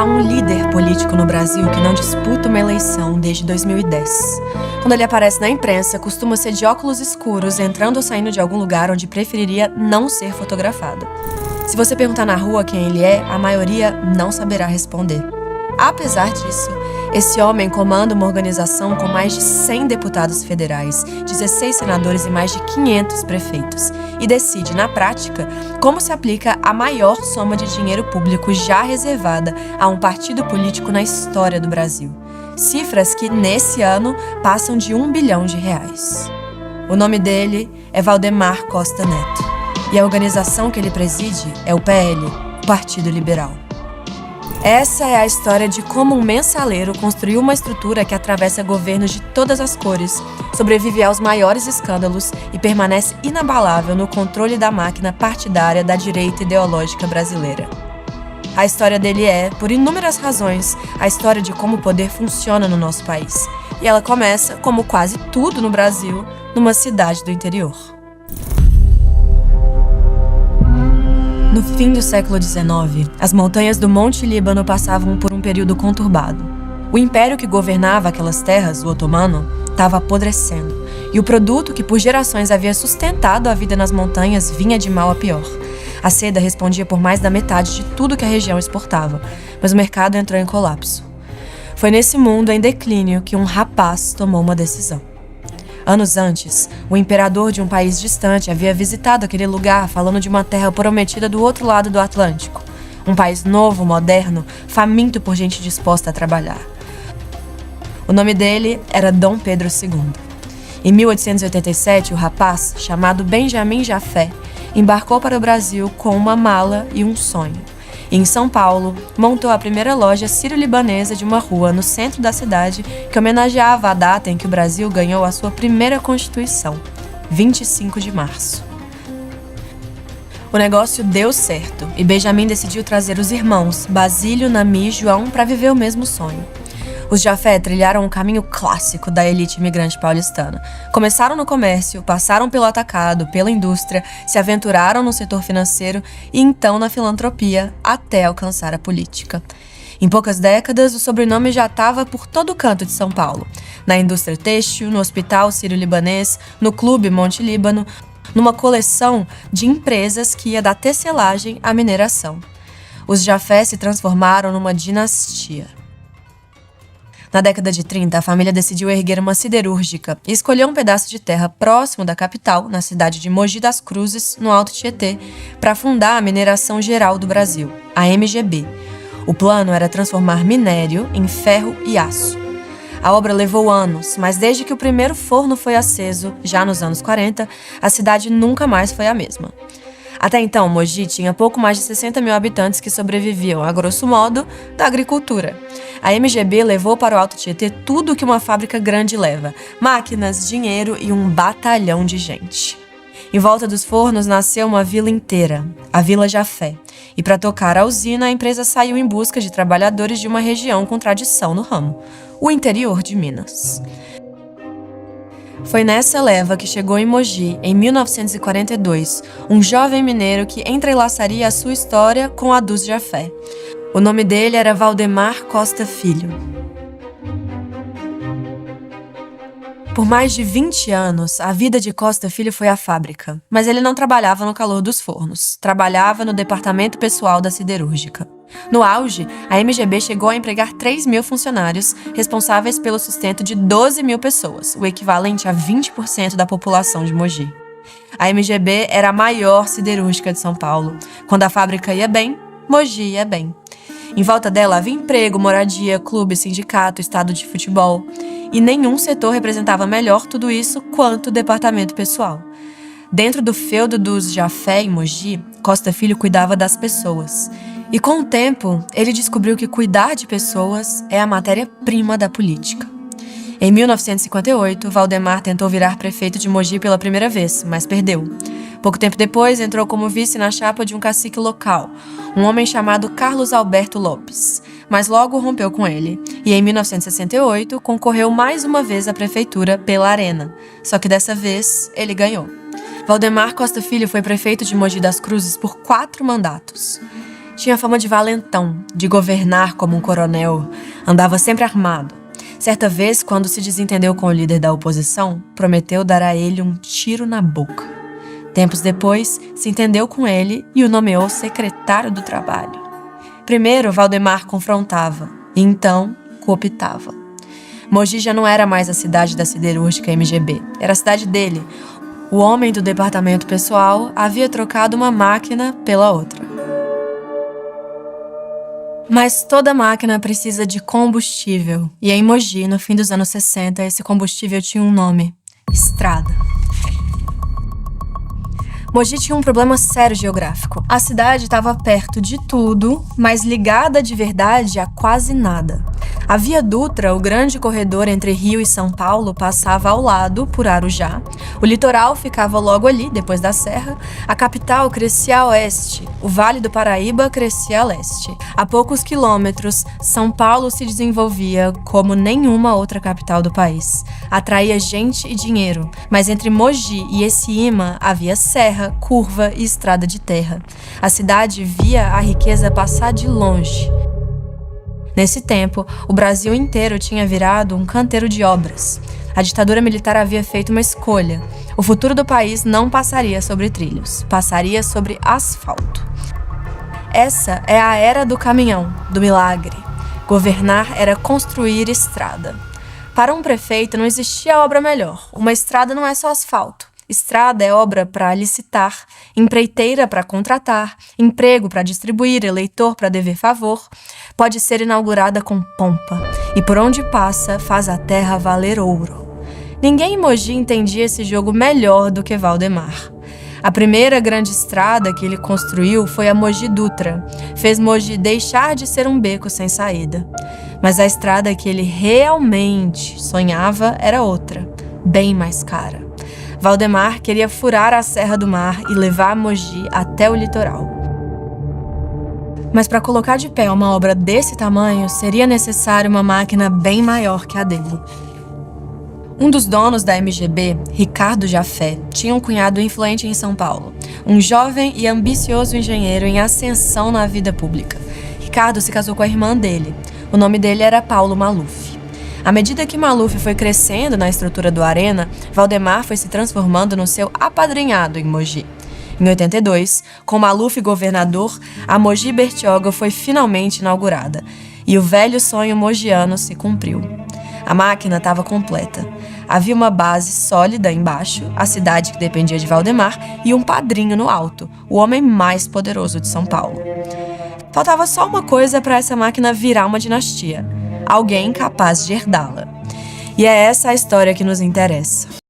Há um líder político no Brasil que não disputa uma eleição desde 2010. Quando ele aparece na imprensa, costuma ser de óculos escuros, entrando ou saindo de algum lugar onde preferiria não ser fotografado. Se você perguntar na rua quem ele é, a maioria não saberá responder. Apesar disso, esse homem comanda uma organização com mais de 100 deputados federais, 16 senadores e mais de 500 prefeitos, e decide, na prática, como se aplica a maior soma de dinheiro público já reservada a um partido político na história do Brasil. Cifras que, nesse ano, passam de R$1 bilhão. O nome dele é Valdemar Costa Neto, e a organização que ele preside é o PL, o Partido Liberal. Essa é a história de como um mensaleiro construiu uma estrutura que atravessa governos de todas as cores, sobrevive aos maiores escândalos e permanece inabalável no controle da máquina partidária da direita ideológica brasileira. A história dele é, por inúmeras razões, a história de como o poder funciona no nosso país. E ela começa, como quase tudo no Brasil, numa cidade do interior. No fim do século XIX, as montanhas do Monte Líbano passavam por um período conturbado. O império que governava aquelas terras, o otomano, estava apodrecendo, e o produto que por gerações havia sustentado a vida nas montanhas vinha de mal a pior. A seda respondia por mais da metade de tudo que a região exportava, mas o mercado entrou em colapso. Foi nesse mundo em declínio que um rapaz tomou uma decisão. Anos antes, o imperador de um país distante havia visitado aquele lugar falando de uma terra prometida do outro lado do Atlântico. Um país novo, moderno, faminto por gente disposta a trabalhar. O nome dele era Dom Pedro II. Em 1887, o rapaz, chamado Benjamin Jafé, embarcou para o Brasil com uma mala e um sonho. E em São Paulo, montou a primeira loja sírio-libanesa de uma rua no centro da cidade que homenageava a data em que o Brasil ganhou a sua primeira Constituição, 25 de março. O negócio deu certo e Benjamin decidiu trazer os irmãos, Basílio, Nami e João, para viver o mesmo sonho. Os Jafé trilharam um caminho clássico da elite imigrante paulistana. Começaram no comércio, passaram pelo atacado, pela indústria, se aventuraram no setor financeiro e então na filantropia, até alcançar a política. Em poucas décadas, o sobrenome já estava por todo canto de São Paulo. Na indústria têxtil, no Hospital Sírio-Libanês, no Clube Monte Líbano, numa coleção de empresas que ia da tecelagem à mineração. Os Jafé se transformaram numa dinastia. Na década de 30, a família decidiu erguer uma siderúrgica e escolheu um pedaço de terra próximo da capital, na cidade de Mogi das Cruzes, no Alto Tietê, para fundar a Mineração Geral do Brasil, a MGB. O plano era transformar minério em ferro e aço. A obra levou anos, mas desde que o primeiro forno foi aceso, já nos anos 40, a cidade nunca mais foi a mesma. Até então, Mogi tinha pouco mais de 60 mil habitantes que sobreviviam, a grosso modo, da agricultura. A MGB levou para o Alto Tietê tudo o que uma fábrica grande leva: máquinas, dinheiro e um batalhão de gente. Em volta dos fornos nasceu uma vila inteira, a Vila Jafé. E para tocar a usina, a empresa saiu em busca de trabalhadores de uma região com tradição no ramo, o interior de Minas. Foi nessa leva que chegou em Mogi, em 1942, um jovem mineiro que entrelaçaria a sua história com a dos Jafé. O nome dele era Valdemar Costa Filho. Por mais de 20 anos, a vida de Costa Filho foi a fábrica, mas ele não trabalhava no calor dos fornos, trabalhava no departamento pessoal da siderúrgica. No auge, a MGB chegou a empregar 3 mil funcionários, responsáveis pelo sustento de 12 mil pessoas, o equivalente a 20% da população de Mogi. A MGB era a maior siderúrgica de São Paulo. Quando a fábrica ia bem, Mogi ia bem. Em volta dela havia emprego, moradia, clube, sindicato, estado de futebol. E nenhum setor representava melhor tudo isso quanto o departamento pessoal. Dentro do feudo dos Jafé em Mogi, Costa Filho cuidava das pessoas. E com o tempo, ele descobriu que cuidar de pessoas é a matéria-prima da política. Em 1958, Valdemar tentou virar prefeito de Mogi pela primeira vez, mas perdeu. Pouco tempo depois, entrou como vice na chapa de um cacique local, um homem chamado Carlos Alberto Lopes, mas logo rompeu com ele. E em 1968, concorreu mais uma vez à prefeitura pela Arena, só que dessa vez ele ganhou. Valdemar Costa Filho foi prefeito de Mogi das Cruzes por 4 mandatos. Tinha fama de valentão, de governar como um coronel, andava sempre armado. Certa vez, quando se desentendeu com o líder da oposição, prometeu dar a ele um tiro na boca. Tempos depois, se entendeu com ele e o nomeou secretário do trabalho. Primeiro, Valdemar confrontava, e então cooptava. Mogi já não era mais a cidade da siderúrgica MGB, era a cidade dele. O homem do departamento pessoal havia trocado uma máquina pela outra. Mas toda máquina precisa de combustível. E em Mogi, no fim dos anos 60, esse combustível tinha um nome: estrada. Mogi tinha um problema sério geográfico. A cidade estava perto de tudo, mas ligada de verdade a quase nada. A Via Dutra, o grande corredor entre Rio e São Paulo, passava ao lado, por Arujá. O litoral ficava logo ali, depois da serra. A capital crescia a oeste. O Vale do Paraíba crescia a leste. A poucos quilômetros, São Paulo se desenvolvia como nenhuma outra capital do país. Atraía gente e dinheiro, mas entre Mogi e esse imã havia serra, curva e estrada de terra. A cidade via a riqueza passar de longe. Nesse tempo, o Brasil inteiro tinha virado um canteiro de obras. A ditadura militar havia feito uma escolha. O futuro do país não passaria sobre trilhos, passaria sobre asfalto. Essa é a era do caminhão, do milagre. Governar era construir estrada. Para um prefeito não existia obra melhor. Uma estrada não é só asfalto. Estrada é obra para licitar, empreiteira para contratar, emprego para distribuir, eleitor para dever favor. Pode ser inaugurada com pompa e por onde passa faz a terra valer ouro. Ninguém em Mogi entendia esse jogo melhor do que Valdemar. A primeira grande estrada que ele construiu foi a Mogi Dutra. Fez Mogi deixar de ser um beco sem saída. Mas a estrada que ele realmente sonhava era outra, bem mais cara. Valdemar queria furar a Serra do Mar e levar Mogi até o litoral. Mas para colocar de pé uma obra desse tamanho, seria necessário uma máquina bem maior que a dele. Um dos donos da MGB, Ricardo Jafé, tinha um cunhado influente em São Paulo, um jovem e ambicioso engenheiro em ascensão na vida pública. Ricardo se casou com a irmã dele. O nome dele era Paulo Maluf. À medida que Maluf foi crescendo na estrutura do Arena, Valdemar foi se transformando no seu apadrinhado em Mogi. Em 82, com Maluf governador, a Mogi Bertioga foi finalmente inaugurada e o velho sonho mogiano se cumpriu. A máquina estava completa. Havia uma base sólida embaixo, a cidade que dependia de Valdemar, e um padrinho no alto, o homem mais poderoso de São Paulo. Faltava só uma coisa para essa máquina virar uma dinastia: alguém capaz de herdá-la. E é essa a história que nos interessa.